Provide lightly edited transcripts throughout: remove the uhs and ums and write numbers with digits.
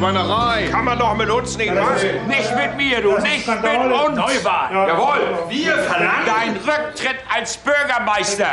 Schweinerei. Kann man doch mit uns nicht machen. Nicht mit mir, du, nicht mit uns. Neuwahl. Jawohl. Wir verlangen deinen Rücktritt als Bürgermeister.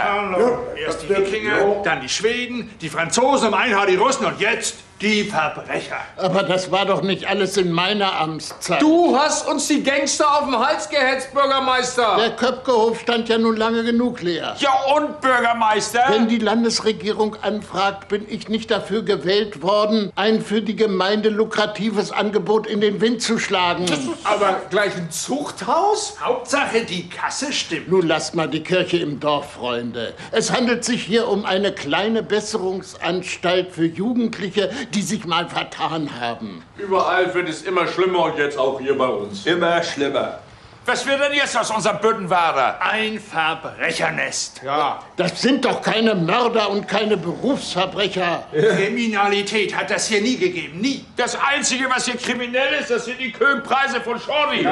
Erst die Wikinger, dann die Schweden, die Franzosen, im Einhard die Russen und jetzt die Verbrecher. Aber das war doch nicht alles in meiner Amtszeit. Du hast uns die Gangster auf den Hals gehetzt, Bürgermeister. Der Köpkehof stand ja nun lange genug leer. Ja und, Bürgermeister? Wenn die Landesregierung anfragt, bin ich nicht dafür gewählt worden, ein für die Gemeinde lukratives Angebot in den Wind zu schlagen. Aber gleich ein Zuchthaus? Hauptsache, die Kasse stimmt. Nun lasst mal die Kirche im Dorf, Freunde. Es handelt sich hier um eine kleine Besserungsanstalt für Jugendliche, die sich mal vertan haben. Überall wird es immer schlimmer und jetzt auch hier bei uns. Immer schlimmer. Was wird denn jetzt aus unserem Büttenwader? Ein Verbrechernest. Ja. Das sind doch keine Mörder und keine Berufsverbrecher. Kriminalität hat das hier nie gegeben, nie. Das Einzige, was hier kriminell ist, das sind die Köhnpreise von Schorri.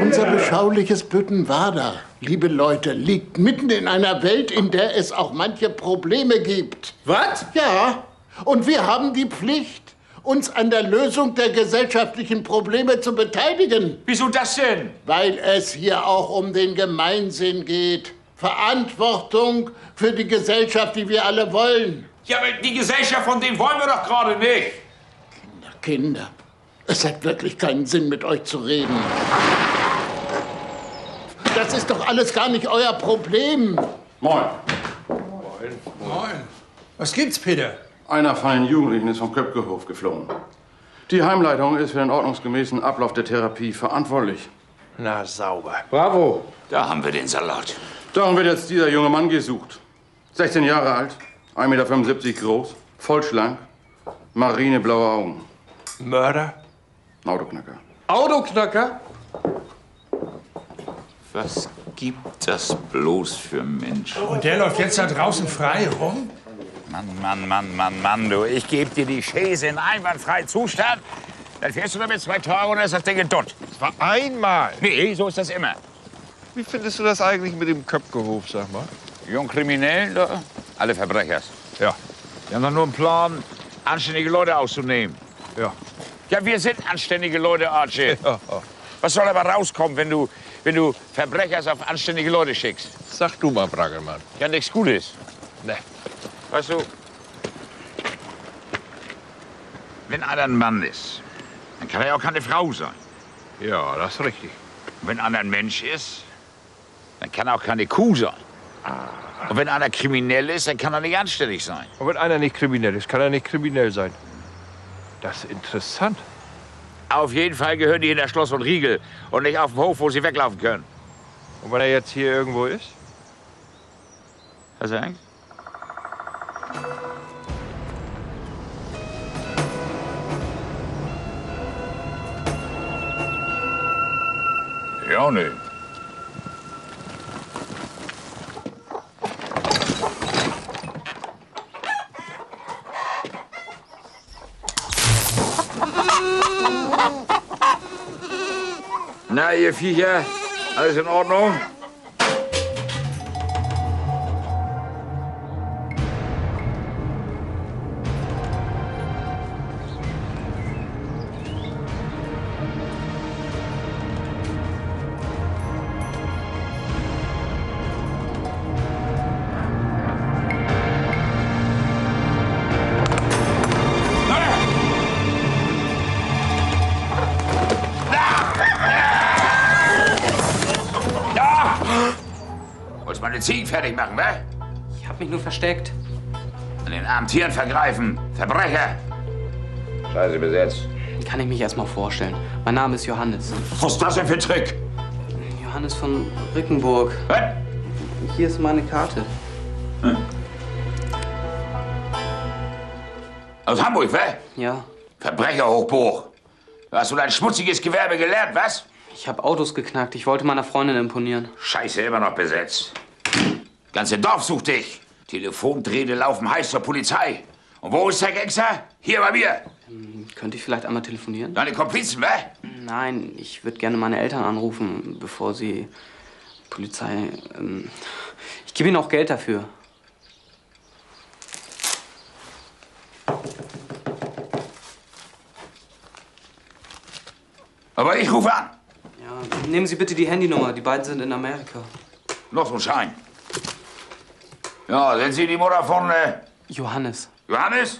Unser beschauliches Büttenwader, liebe Leute, liegt mitten in einer Welt, in der es auch manche Probleme gibt. Was? Ja, und wir haben die Pflicht, uns an der Lösung der gesellschaftlichen Probleme zu beteiligen. Wieso das denn? Weil es hier auch um den Gemeinsinn geht. Verantwortung für die Gesellschaft, die wir alle wollen. Ja, aber die Gesellschaft, von denen wollen wir doch gerade nicht. Kinder, es hat wirklich keinen Sinn, mit euch zu reden. Das ist doch alles gar nicht euer Problem. Moin. Moin. Was gibt's, Peter? Einer von den Jugendlichen ist vom Köpkehof geflohen. Die Heimleitung ist für den ordnungsgemäßen Ablauf der Therapie verantwortlich. Na, sauber. Bravo. Da haben wir den Salat. Darum wird jetzt dieser junge Mann gesucht. 16 Jahre alt, 1,75 Meter groß, voll schlank, marineblaue Augen. Mörder? Ein Autoknacker. Autoknacker? Was gibt das bloß für Menschen? Und der läuft jetzt da draußen frei rum? Mann, du. Ich gebe dir die Chaise in einwandfreien Zustand. Dann fährst du damit 2 Tage und dann ist das Ding gedutt. Das war einmal. Nee, so ist das immer. Wie findest du das eigentlich mit dem Köpkehof, sag mal? Jungen Kriminellen, da, alle Verbrechers. Ja. Die haben doch nur einen Plan, anständige Leute auszunehmen. Ja. Ja, wir sind anständige Leute, Archie. Ja. Was soll aber rauskommen, wenn du Verbrechers auf anständige Leute schickst? Sag du mal, Braggelmann. Ja, nichts Gutes. Ne. Weißt du, wenn einer ein Mann ist, dann kann er ja auch keine Frau sein. Ja, das ist richtig. Und wenn einer ein Mensch ist, dann kann er auch keine Kuh sein. Und wenn einer kriminell ist, dann kann er nicht anständig sein. Und wenn einer nicht kriminell ist, kann er nicht kriminell sein. Das ist interessant. Auf jeden Fall gehören die hinter Schloss und Riegel und nicht auf dem Hof, wo sie weglaufen können. Und wenn er jetzt hier irgendwo ist? Was sagst? Ja, ne. Na, ihr Viecher, alles in Ordnung? Wolltest meine Ziegen fertig machen, wa? Ich hab mich nur versteckt. An den armen Tieren vergreifen. Verbrecher. Scheiße besetzt. Kann ich mich erst mal vorstellen. Mein Name ist Johannes. Was ist das denn für ein Trick? Johannes von Rickenburg. Was? Hier ist meine Karte. Aus Hamburg, wa? Ja. Verbrecherhochburg. Hast du dein schmutziges Gewerbe gelernt, was? Ich habe Autos geknackt. Ich wollte meiner Freundin imponieren. Scheiße, immer noch besetzt. Ganze Dorf sucht dich. Telefondrehte laufen heiß zur Polizei. Und wo ist der Gangster? Hier bei mir. Könnte ich vielleicht einmal telefonieren? Deine Komplizen, wa? Nein, ich würde gerne meine Eltern anrufen, bevor sie Polizei... Ich gebe ihnen auch Geld dafür. Aber ich rufe an. Ja, nehmen Sie bitte die Handynummer. Die beiden sind in Amerika. Noch so ein Schein. Ja, sind Sie die Mutter von... Johannes. Johannes?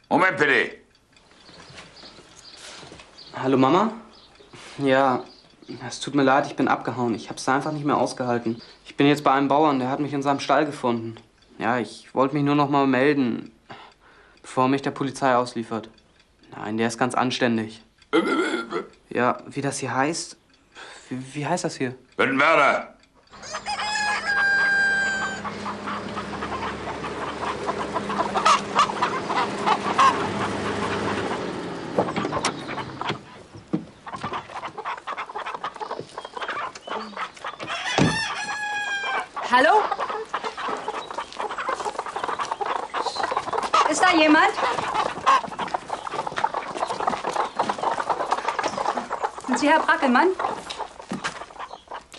Moment bitte. Hallo, Mama? Ja, es tut mir leid, ich bin abgehauen. Ich hab's einfach nicht mehr ausgehalten. Ich bin jetzt bei einem Bauern, der hat mich in seinem Stall gefunden. Ja, ich wollte mich nur noch mal melden, bevor er mich der Polizei ausliefert. Nein, der ist ganz anständig. Ja, wie das hier heißt? Wie heißt das hier? Wittenwerder. Hallo? Ist da jemand? Sind Sie Herr Brackelmann?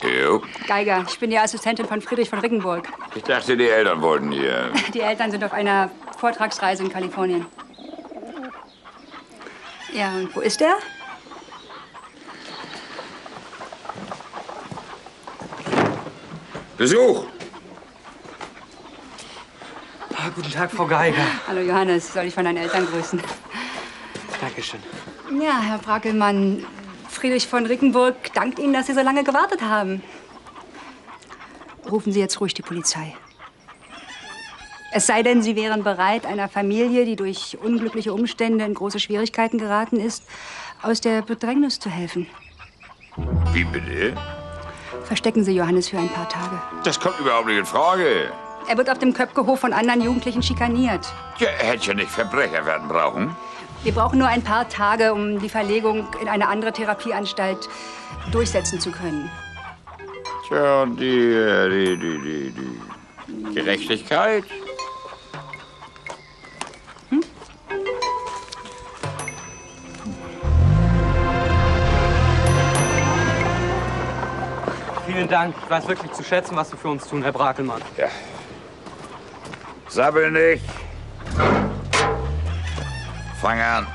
Jo. Geiger, ich bin die Assistentin von Friedrich von Rickenburg. Ich dachte, die Eltern wollten hier. Die Eltern sind auf einer Vortragsreise in Kalifornien. Ja, und wo ist er? Besuch. Guten Tag, Frau Geiger. Hallo Johannes, soll ich von deinen Eltern grüßen? Dankeschön. Ja, Herr Brackelmann, Friedrich von Rickenburg dankt Ihnen, dass Sie so lange gewartet haben. Rufen Sie jetzt ruhig die Polizei. Es sei denn, Sie wären bereit, einer Familie, die durch unglückliche Umstände in große Schwierigkeiten geraten ist, aus der Bedrängnis zu helfen. Wie bitte? Verstecken Sie Johannes für ein paar Tage. Das kommt überhaupt nicht in Frage. Er wird auf dem Köpkehof von anderen Jugendlichen schikaniert. Ja, er hätte ja nicht Verbrecher werden brauchen. Wir brauchen nur ein paar Tage, um die Verlegung in eine andere Therapieanstalt durchsetzen zu können. Tja, die Gerechtigkeit? Vielen Dank. Ich weiß wirklich zu schätzen, was Sie für uns tun, Herr Brackelmann. Ja. Sabbel nicht. Fang an.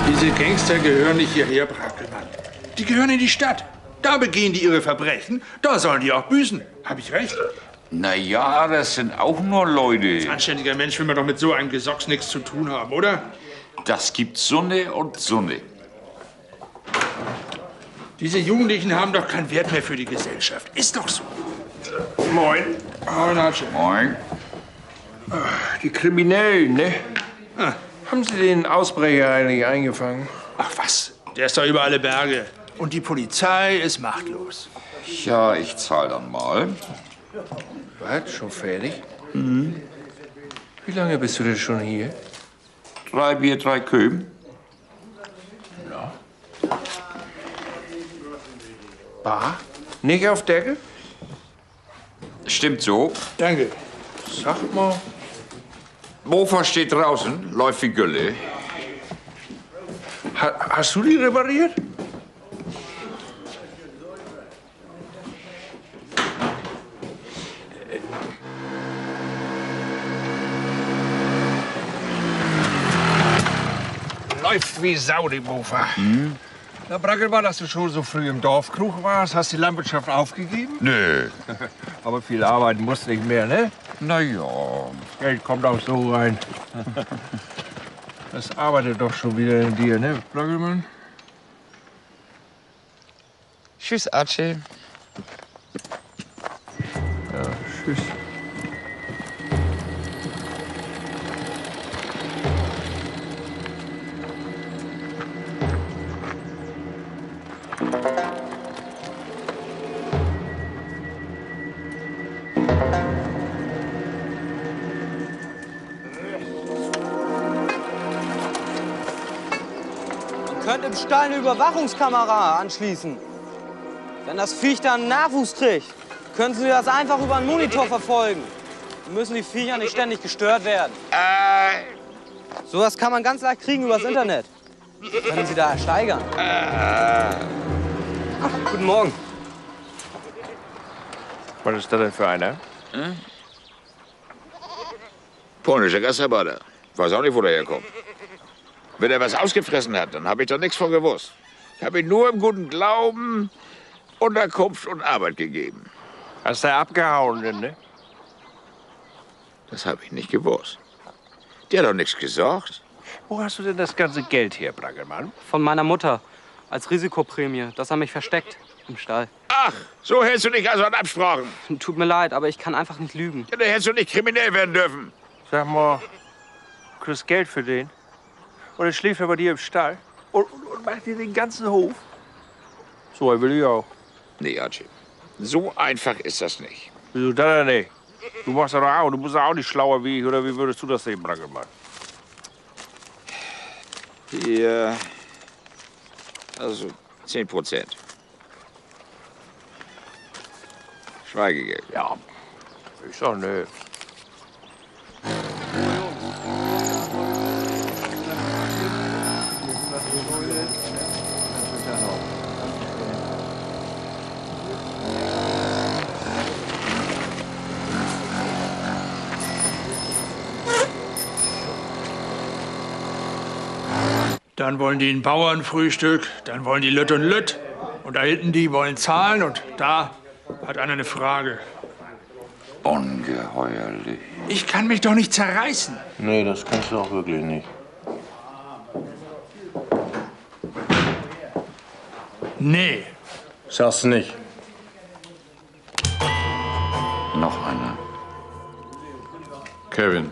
Diese Gangster gehören nicht hierher, Brackelmann. Die gehören in die Stadt. Da begehen die ihre Verbrechen. Da sollen die auch büßen. Hab ich recht? Na ja, das sind auch nur Leute. Als anständiger Mensch will man doch mit so einem Gesocks nichts zu tun haben, oder? Das gibt Sonne und Sonne. Diese Jugendlichen haben doch keinen Wert mehr für die Gesellschaft. Ist doch so. Moin. Moin, Hatsche. Moin. Die Kriminellen, ne? Ah. Haben Sie den Ausbrecher eigentlich eingefangen? Ach was, der ist doch über alle Berge. Und die Polizei ist machtlos. Ja, ich zahl dann mal. Was? Schon fertig? Mhm. Wie lange bist du denn schon hier? 3 Bier, 3 Köben. Ja. Bar? Nicht auf Deckel? Stimmt so. Danke. Sag mal. Mofa steht draußen, läuft wie Gülle. Hast du die repariert? Läuft wie Sau, die Mofa. Hm? Na, Brackelmann, dass du schon so früh im Dorfkrug warst, hast die Landwirtschaft aufgegeben? Nö. Aber viel arbeiten musst nicht mehr, ne? Na ja. Geld kommt auch so rein. Das arbeitet doch schon wieder in dir, ne, Brackelmann? Tschüss, Archie. Ja, tschüss. Man könnte im Stall eine Überwachungskamera anschließen. Wenn das Viech dann Nachwuchs kriegt, können Sie das einfach über einen Monitor verfolgen. Dann müssen die Viecher nicht ständig gestört werden. Sowas kann man ganz leicht kriegen übers Internet. Können Sie da ersteigern? Ach, guten Morgen. Was ist das denn für einer? Polnischer Gastarbeiter. Weiß auch nicht, wo der herkommt. Wenn er was ausgefressen hat, dann habe ich doch nichts von gewusst. Ich habe ihm nur im guten Glauben Unterkunft und Arbeit gegeben. Hast du abgehauen, denn, ne? Das habe ich nicht gewusst. Der hat doch nichts gesorgt. Wo hast du denn das ganze Geld her, Brackelmann? Von meiner Mutter. Als Risikoprämie, dass er mich versteckt im Stall. Ach, so hältst du dich also an Absprachen. Tut mir leid, aber ich kann einfach nicht lügen. Ja, da hättest du nicht kriminell werden dürfen. Sag mal, du kriegst Geld für den? Und er schläft er bei dir im Stall? Und macht dir den ganzen Hof? So will ich auch. Nee, Archie. So einfach ist das nicht. Wieso das denn nicht? Du machst das doch auch. Du bist doch auch nicht schlauer wie ich. Oder wie würdest du das sehen, Brackelmann? Hier. Also 10%. Schweigegeld. Ja. Ich sag ne. Dann wollen die ein Bauernfrühstück, dann wollen die Lütt und Lütt. Und da hinten die wollen zahlen und da hat einer eine Frage. Ungeheuerlich. Ich kann mich doch nicht zerreißen. Nee, das kannst du auch wirklich nicht. Nee. Sag's nicht. Noch einer. Kevin.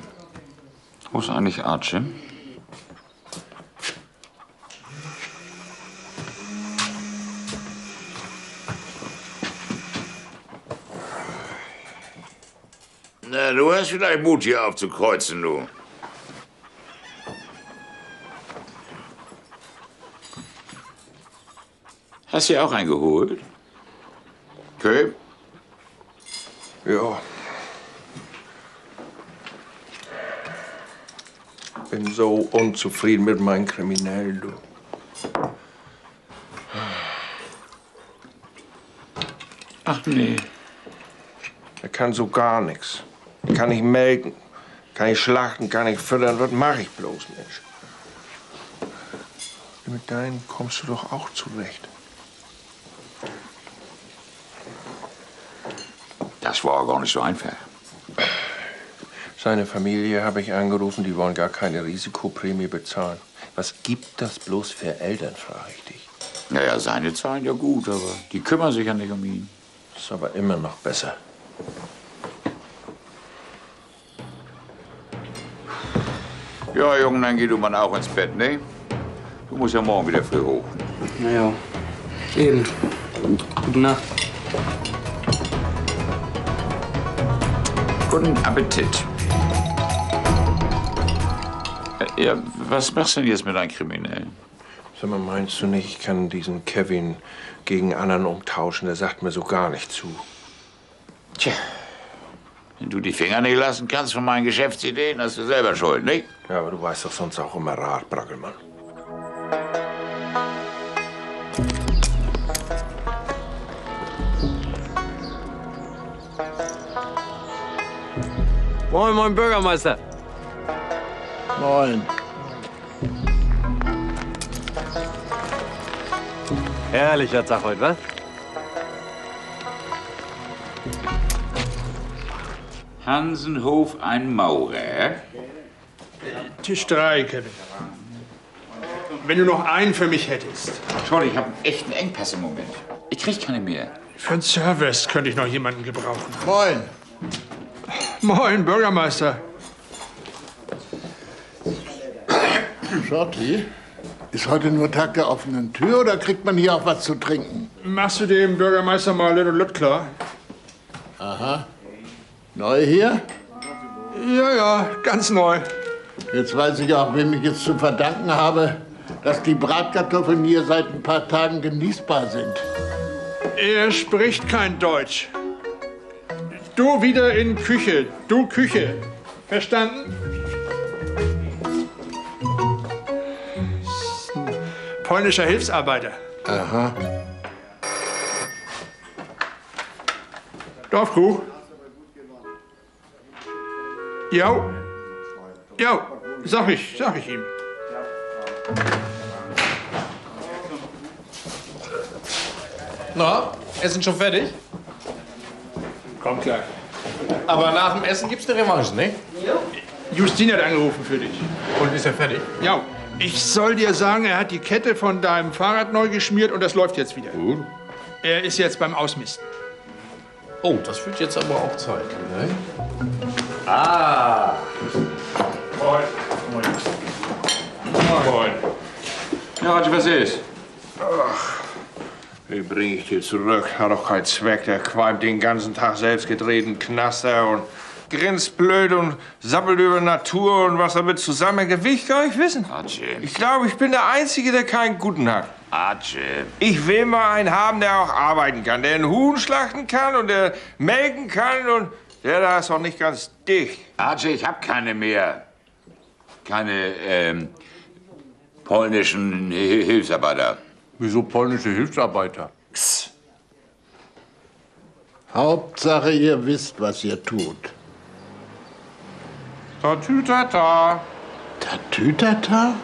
Wo ist eigentlich Archie? Na, du hast vielleicht Mut, hier aufzukreuzen, du. Hast du auch einen geholt? Okay. Ja. Bin so unzufrieden mit meinen Kriminellen, du. Ach nee. Er kann so gar nichts. Kann nicht melken, kann nicht schlachten, kann nicht füttern. Was mache ich bloß, Mensch? Mit deinen kommst du doch auch zurecht. Das war gar nicht so einfach. Seine Familie habe ich angerufen, die wollen gar keine Risikoprämie bezahlen. Was gibt das bloß für Eltern, frage ich dich. Naja, seine zahlen ja gut, aber die kümmern sich ja nicht um ihn. Ist aber immer noch besser. Ja, Junge, dann geh du mal auch ins Bett, ne? Du musst ja morgen wieder früh hoch. Naja, eben. Gute Nacht. Guten Appetit. Ja, was machst du denn jetzt mit deinen Kriminellen? Sag mal, meinst du nicht, ich kann diesen Kevin gegen anderen umtauschen? Der sagt mir so gar nicht zu. Tja, wenn du die Finger nicht lassen kannst von meinen Geschäftsideen, hast du selber Schuld, nicht? Ja, aber du weißt doch sonst auch immer Rat, Brackelmann. Moin, moin, Bürgermeister. Moin. Herrlicher Tag heute, was? Hansenhof, ein Maurer. Tisch 3, Kevin. Wenn du noch einen für mich hättest. Toll, ich habe einen echten Engpass im Moment. Ich krieg keine mehr. Für einen Service könnte ich noch jemanden gebrauchen. Moin. Moin, Bürgermeister. Schotti, ist heute nur Tag der offenen Tür oder kriegt man hier auch was zu trinken? Machst du dem Bürgermeister mal Lütt und Lütt klar? Aha. Neu hier? Ja, ja, ganz neu. Jetzt weiß ich auch, wem ich es zu verdanken habe, dass die Bratkartoffeln hier seit ein paar Tagen genießbar sind. Er spricht kein Deutsch. Du wieder in Küche. Du Küche. Verstanden? polnischer Hilfsarbeiter. Aha. Dorfkuh? Ja. Ja, sag ich ihm. Na, Essen schon fertig? Komm klar. Aber nach dem Essen gibt's eine Revanche, ne? Justin hat angerufen für dich. Und ist er fertig? Ja. Ich soll dir sagen, er hat die Kette von deinem Fahrrad neu geschmiert und das läuft jetzt wieder. Gut. Er ist jetzt beim Ausmisten. Oh, das wird jetzt aber auch Zeit, ne? Ah! Moin. Moin. Ja, Ratsch, was ist? Wie bring ich dir zurück? Hat doch keinen Zweck. Der qualmt den ganzen Tag selbst gedrehten Knaster und grinst blöd und sammelt über Natur und was damit zusammenhängt. Will ich gar nicht wissen. Archie. Ich glaube, ich bin der Einzige, der keinen guten hat. Archie. Ich will mal einen haben, der auch arbeiten kann. Der einen Huhn schlachten kann und der melken kann und der da ist auch nicht ganz dicht. Archie, ich hab keine mehr. Keine, polnischen Hilfsarbeiter. Wieso polnische Hilfsarbeiter? Hauptsache, ihr wisst, was ihr tut. Tatütata. Tatütata?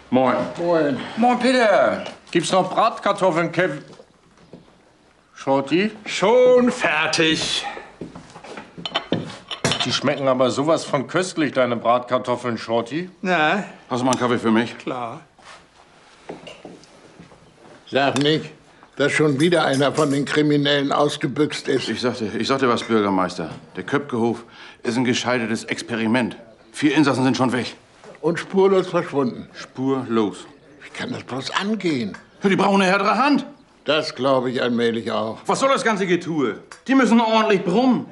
Moin. Moin. Moin, Peter. Gibt's noch Bratkartoffeln, Kevin? Shorty? Schon fertig. Die schmecken aber sowas von köstlich, deine Bratkartoffeln, Shorty. Na, Hast du mal einen Kaffee für mich? klar. Sag nicht, dass schon wieder einer von den Kriminellen ausgebüxt ist. Ich sagte was, Bürgermeister. Der Köpkehof ist ein gescheitertes Experiment. 4 Insassen sind schon weg. Und spurlos verschwunden. Spurlos. Wie kann das bloß angehen? Ja, die brauchen eine härtere Hand. Das glaube ich allmählich auch. Was soll das ganze Getue? Die müssen ordentlich brummen.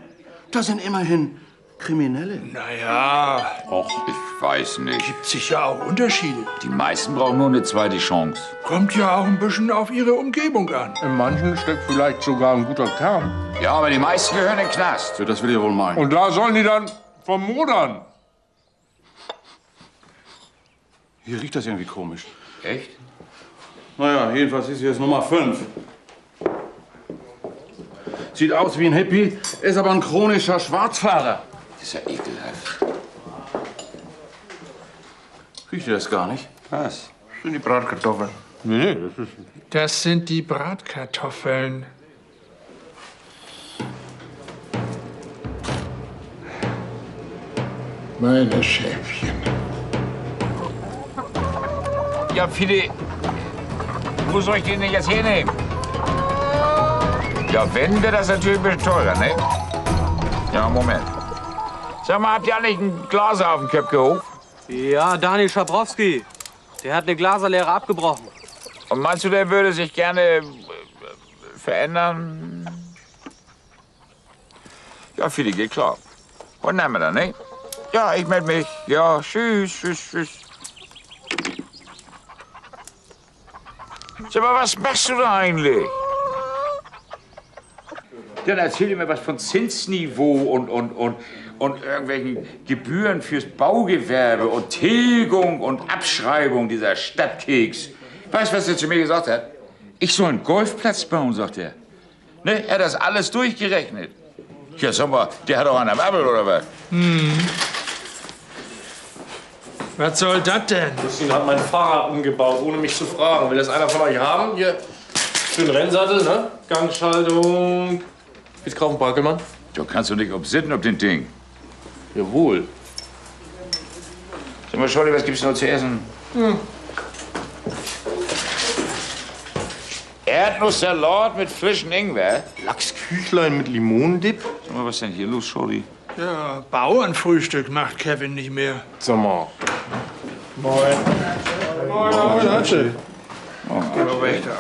Das sind immerhin Kriminelle. Naja, Ich weiß nicht. gibt sicher auch Unterschiede. Die meisten brauchen nur eine zweite Chance. Kommt ja auch ein bisschen auf ihre Umgebung an. In manchen steckt vielleicht sogar ein guter Kern. Ja, aber die meisten gehören in den Knast. Ja, das will ich wohl meinen. Und da sollen die dann vermodern. Hier riecht das irgendwie komisch. Echt? Naja, jedenfalls ist hier jetzt Nummer 5. Sieht aus wie ein Hippie, ist aber ein chronischer Schwarzfahrer. Das ist ja ekelhaft. Riecht ihr das gar nicht? Was? Das sind die Bratkartoffeln. Nee, das ist... Das sind die Bratkartoffeln. Meine Schäfchen. Ja, Fide, wo soll ich den denn jetzt hernehmen? Ja, wenn, wäre das natürlich ein bisschen teurer, ne? Ja, Moment. Sag mal, habt ihr eigentlich ein Glas auf dem Köpkehof? Ja, Daniel Schabrowski. Der hat eine Glaserlehre abgebrochen. Und meinst du, der würde sich gerne verändern? Ja, Fide, geht klar. Und nehmen wir dann, ne? Ja, ich melde mich. Ja, tschüss, tschüss, tschüss. Sag mal, was machst du da eigentlich? Dann erzähl dir mir was von Zinsniveau und irgendwelchen Gebühren fürs Baugewerbe und Tilgung und Abschreibung dieser Stadtkeks. Weißt du, was er zu mir gesagt hat? Ich soll einen Golfplatz bauen, sagt er. Ne? Er hat das alles durchgerechnet. Ja, sag mal, der hat doch einen am Appel, oder was? Was soll das denn? Justin hat mein Fahrrad umgebaut, ohne mich zu fragen. Will das einer von euch haben? Hier, schön Rennsattel, ne? Gangschaltung. Willst du kaufen, Brackelmann? Du kannst doch nicht obsitzen ob den Ding. Jawohl. Sag mal, Scholli, was gibt's noch zu essen? Erdnusssalat mit frischem Ingwer. Lachsküchlein mit Limonendip? Sag mal, was ist denn hier los, Scholli? Ja, Bauernfrühstück macht Kevin nicht mehr. Sag mal. Moin, Atze. Geh mal weg da.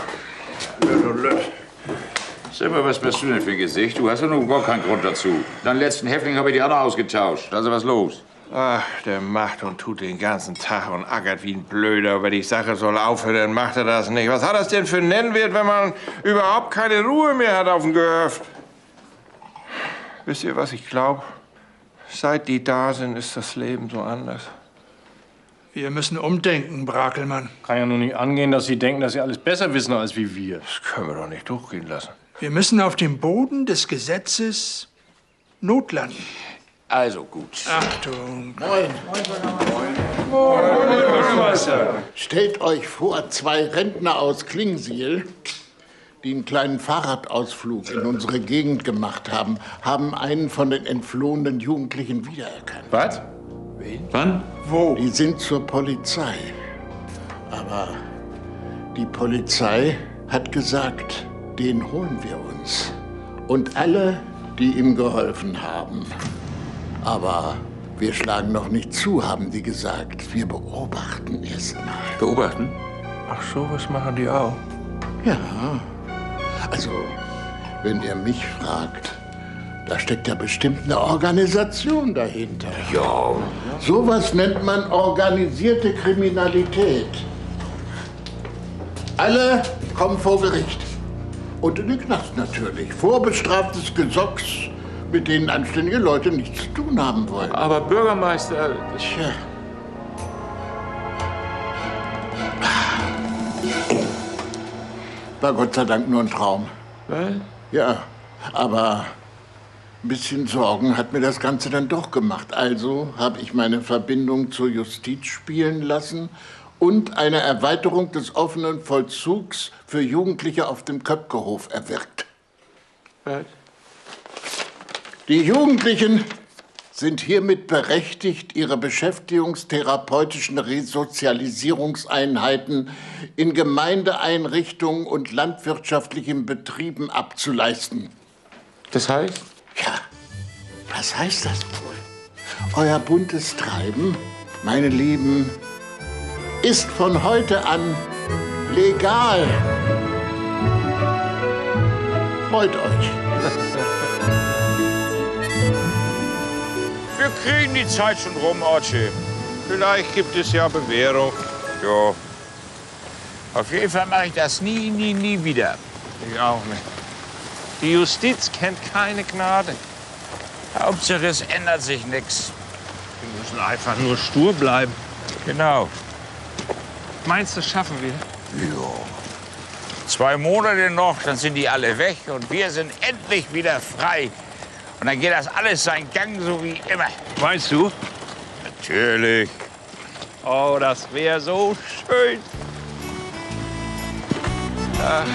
Sag mal, was bist du denn für ein Gesicht? Du hast ja nun gar keinen Grund dazu. Deinen letzten Häftling habe ich die anderen ausgetauscht. Da ist was los. Ach, der macht und tut den ganzen Tag und ackert wie ein Blöder. Wenn ich sage, soll aufhören, dann macht er das nicht. Was hat das denn für einen Nennwert, wenn man überhaupt keine Ruhe mehr hat auf dem Gehöft? Wisst ihr, was ich glaube? Seit die da sind, ist das Leben so anders. Wir müssen umdenken, Brakelmann. Kann ja nur nicht angehen, dass Sie denken, dass Sie alles besser wissen als wie wir. Das können wir doch nicht durchgehen lassen. Wir müssen auf dem Boden des Gesetzes notlanden. Also gut. Achtung. Stellt euch vor, 2 Rentner aus Klingsiel, die einen kleinen Fahrradausflug in unsere Gegend gemacht haben, haben einen von den entflohenen Jugendlichen wiedererkannt. Was? Wen? Wann? Wo? Die sind zur Polizei. Aber die Polizei hat gesagt, den holen wir uns. Und alle, die ihm geholfen haben. Aber wir schlagen noch nicht zu, haben die gesagt. Wir beobachten erst mal. Beobachten? Ach so, was machen die auch? Ja, also, wenn ihr mich fragt, da steckt ja bestimmt eine Organisation dahinter. Ja. Sowas nennt man organisierte Kriminalität. Alle kommen vor Gericht. Und in den Knast natürlich. Vorbestraftes Gesocks, mit denen anständige Leute nichts zu tun haben wollen. Aber Bürgermeister... Tja. War Gott sei Dank nur ein Traum. Was? Ja, aber ein bisschen Sorgen hat mir das Ganze dann doch gemacht. Also habe ich meine Verbindung zur Justiz spielen lassen und eine Erweiterung des offenen Vollzugs für Jugendliche auf dem Köpkehof erwirkt. Was? Die Jugendlichen sind hiermit berechtigt, ihre beschäftigungstherapeutischen Resozialisierungseinheiten in Gemeindeeinrichtungen und landwirtschaftlichen Betrieben abzuleisten. Das heißt? Ja, was heißt das wohl? Euer buntes Treiben, meine Lieben, ist von heute an legal. Freut euch. Wir kriegen die Zeit schon rum, Archie. Vielleicht gibt es ja Bewährung. Ja. Auf jeden Fall mache ich das nie wieder. Ich auch nicht. Die Justiz kennt keine Gnade. Hauptsache, es ändert sich nichts. Wir müssen einfach nur stur bleiben. Genau. Meinst du, das schaffen wir? Ja. 2 Monate noch, dann sind die alle weg und wir sind endlich wieder frei. Und dann geht das alles seinen Gang, so wie immer. Meinst du? Natürlich. Oh, das wäre so schön. Ach.